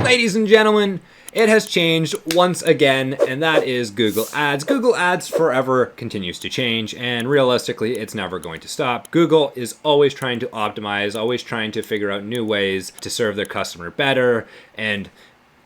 Ladies and gentlemen, it has changed once again, and that is Google Ads. Google Ads forever continues to change, and realistically, it's never going to stop. Google is always trying to optimize, always trying to figure out new ways to serve their customer better and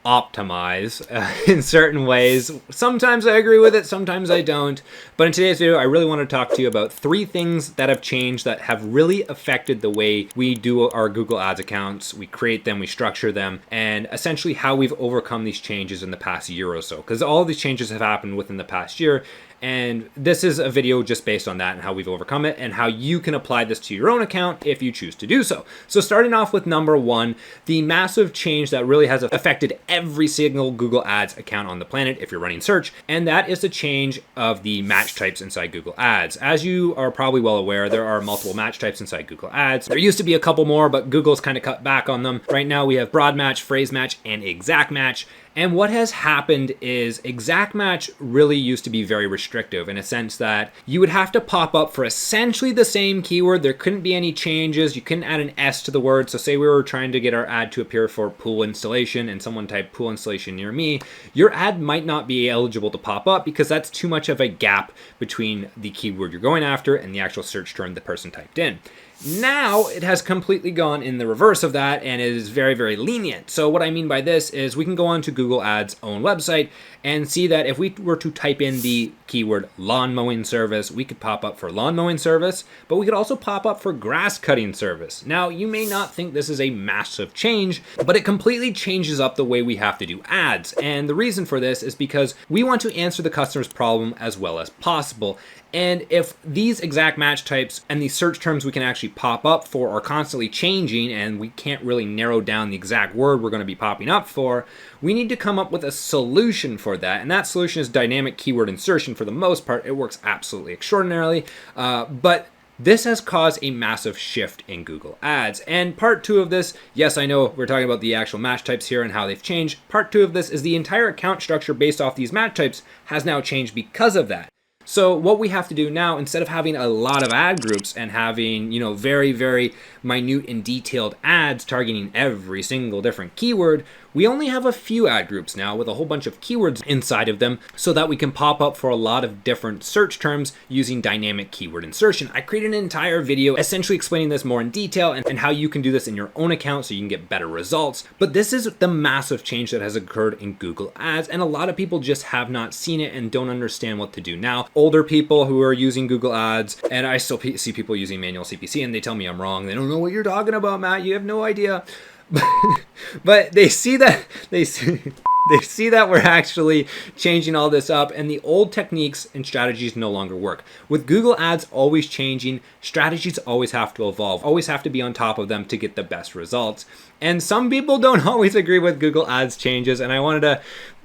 optimize in certain ways. Sometimes I agree with it, sometimes I don't. But in today's video, I really want to talk to you about 3 things that have changed that have really affected the way we do our Google Ads accounts. We create them, we structure them, and essentially how we've overcome these changes in the past year or so. Because all of these changes have happened within the past year. And this is a video just based on that and how we've overcome it and how you can apply this to your own account if you choose to do so. So starting off with number 1, the massive change that really has affected every single Google Ads account on the planet if you're running search, and that is the change of the match types inside Google Ads. As you are probably well aware, there are multiple match types inside Google Ads. There used to be a couple more, but Google's kind of cut back on them. Right now we have broad match, phrase match, and exact match. And what has happened is exact match really used to be very restrictive in a sense that you would have to pop up for essentially the same keyword. There couldn't be any changes. You couldn't add an S to the word. So say we were trying to get our ad to appear for pool installation and someone typed pool installation near me, your ad might not be eligible to pop up because that's too much of a gap between the keyword you're going after and the actual search term the person typed in. Now it has completely gone in the reverse of that and it is very, very lenient. So what I mean by this is we can go on to Google Ads' own website and see that if we were to type in the keyword lawn mowing service, we could pop up for lawn mowing service, but we could also pop up for grass cutting service. Now, you may not think this is a massive change, but it completely changes up the way we have to do ads. And the reason for this is because we want to answer the customer's problem as well as possible. And if these exact match types and the search terms we can actually pop up for are constantly changing and we can't really narrow down the exact word we're going to be popping up for, we need to come up with a solution for that. And that solution is dynamic keyword insertion. For the most part, it works absolutely extraordinarily. But this has caused a massive shift in Google Ads. And part 2 of this, yes, I know we're talking about the actual match types here and how they've changed. Part 2 of this is the entire account structure based off these match types has now changed because of that. So what we have to do now, instead of having a lot of ad groups and having, very, very minute and detailed ads targeting every single different keyword, we only have a few ad groups now with a whole bunch of keywords inside of them so that we can pop up for a lot of different search terms using dynamic keyword insertion. I created an entire video essentially explaining this more in detail and how you can do this in your own account so you can get better results. But this is the massive change that has occurred in Google Ads, and a lot of people just have not seen it and don't understand what to do now. Older people who are using Google Ads, and I still see people using manual CPC and they tell me I'm wrong. They don't know what you're talking about, Matt. You have no idea. But they see that they see that we're actually changing all this up and the old techniques and strategies no longer work. With Google Ads always changing, strategies always have to evolve, always have to be on top of them to get the best results. And some people don't always agree with Google Ads changes, and I wanted to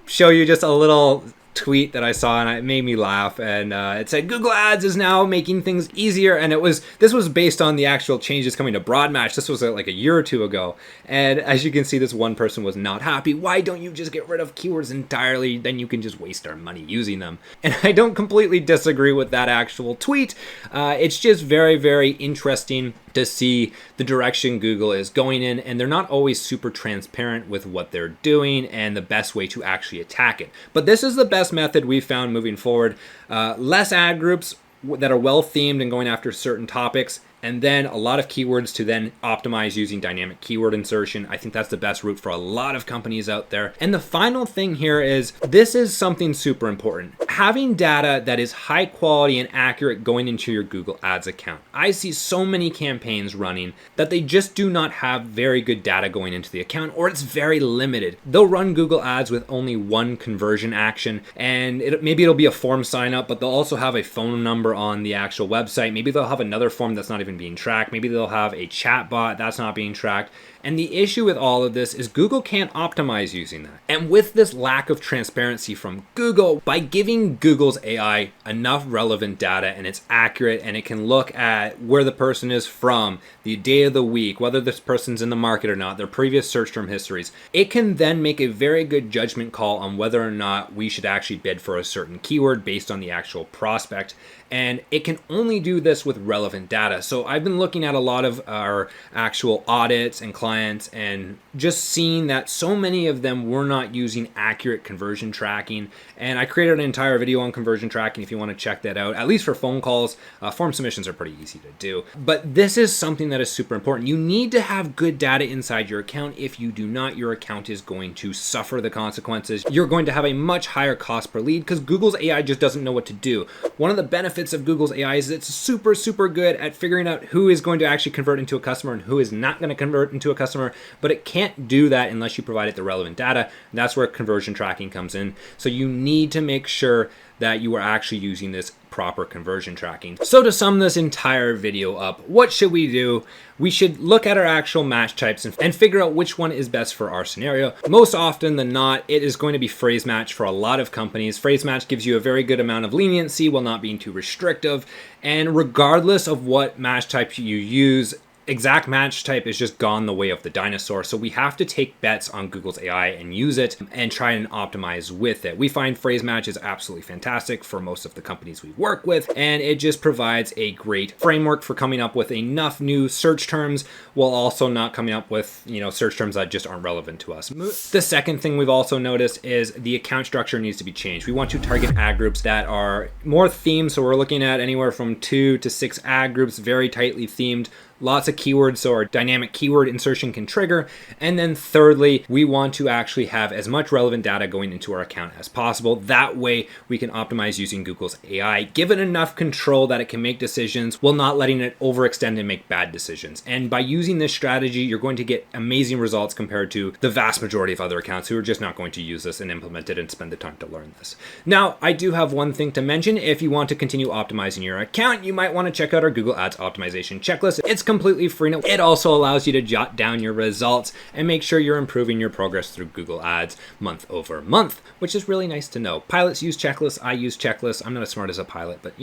show you just a little tweet that I saw and it made me laugh, and it said Google Ads is now making things easier, and this was based on the actual changes coming to broad match. This was like a year or 2 ago, and as you can see, this one person was not happy. Why don't you just get rid of keywords entirely? Then you can just waste our money using them. And I don't completely disagree with that actual tweet. It's just very, very interesting to see the direction Google is going in, and they're not always super transparent with what they're doing and the best way to actually attack it. But this is the best method we've found moving forward. Less ad groups that are well themed and going after certain topics, and then a lot of keywords to then optimize using dynamic keyword insertion. I think that's the best route for a lot of companies out there. And the final thing here is, this is something super important. Having data that is high quality and accurate going into your Google Ads account. I see so many campaigns running that they just do not have very good data going into the account, or it's very limited. They'll run Google Ads with only one conversion action, and maybe it'll be a form sign up, but they'll also have a phone number on the actual website. Maybe they'll have another form that's not even being tracked. Maybe they'll have a chat bot that's not being tracked. And the issue with all of this is Google can't optimize using that. And with this lack of transparency from Google, by giving Google's AI enough relevant data and it's accurate and it can look at where the person is from, the day of the week, whether this person's in the market or not, their previous search term histories, it can then make a very good judgment call on whether or not we should actually bid for a certain keyword based on the actual prospect. and it can only do this with relevant data. So I've been looking at a lot of our actual audits and clients and just seeing that so many of them were not using accurate conversion tracking. And I created an entire video on conversion tracking if you want to check that out, at least for phone calls. Form submissions are pretty easy to do. But this is something that is super important. You need to have good data inside your account. If you do not, your account is going to suffer the consequences. You're going to have a much higher cost per lead because Google's AI just doesn't know what to do. One of the benefits of Google's AI is it's super, super good at figuring out who is going to actually convert into a customer and who is not going to convert into a customer, but it can't do that unless you provide it the relevant data. And that's where conversion tracking comes in. So you need to make sure that you are actually using this proper conversion tracking. So to sum this entire video up, what should we do? We should look at our actual match types and figure out which one is best for our scenario. Most often than not, it is going to be phrase match for a lot of companies. Phrase match gives you a very good amount of leniency while not being too restrictive. And regardless of what match type you use, exact match type is just gone the way of the dinosaur. So we have to take bets on Google's AI and use it and try and optimize with it. We find phrase match is absolutely fantastic for most of the companies we work with, and it just provides a great framework for coming up with enough new search terms while also not coming up with, search terms that just aren't relevant to us. The second thing we've also noticed is the account structure needs to be changed. We want to target ad groups that are more themed. So we're looking at anywhere from 2 to 6 ad groups, very tightly themed. Lots of keywords, so our dynamic keyword insertion can trigger. And then thirdly, we want to actually have as much relevant data going into our account as possible. That way we can optimize using Google's AI, give it enough control that it can make decisions while not letting it overextend and make bad decisions. And by using this strategy, you're going to get amazing results compared to the vast majority of other accounts who are just not going to use this and implement it and spend the time to learn this. Now, I do have one thing to mention. If you want to continue optimizing your account, you might want to check out our Google Ads optimization checklist. It's completely free. It also allows you to jot down your results and make sure you're improving your progress through Google Ads month over month, which is really nice to know. Pilots use checklists. I use checklists. I'm not as smart as a pilot, but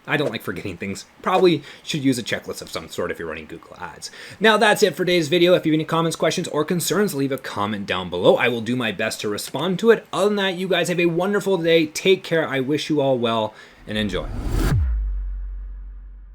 I don't like forgetting things. Probably should use a checklist of some sort if you're running Google Ads. Now that's it for today's video. If you have any comments, questions, or concerns, leave a comment down below. I will do my best to respond to it. Other than that, you guys have a wonderful day. Take care. I wish you all well and enjoy.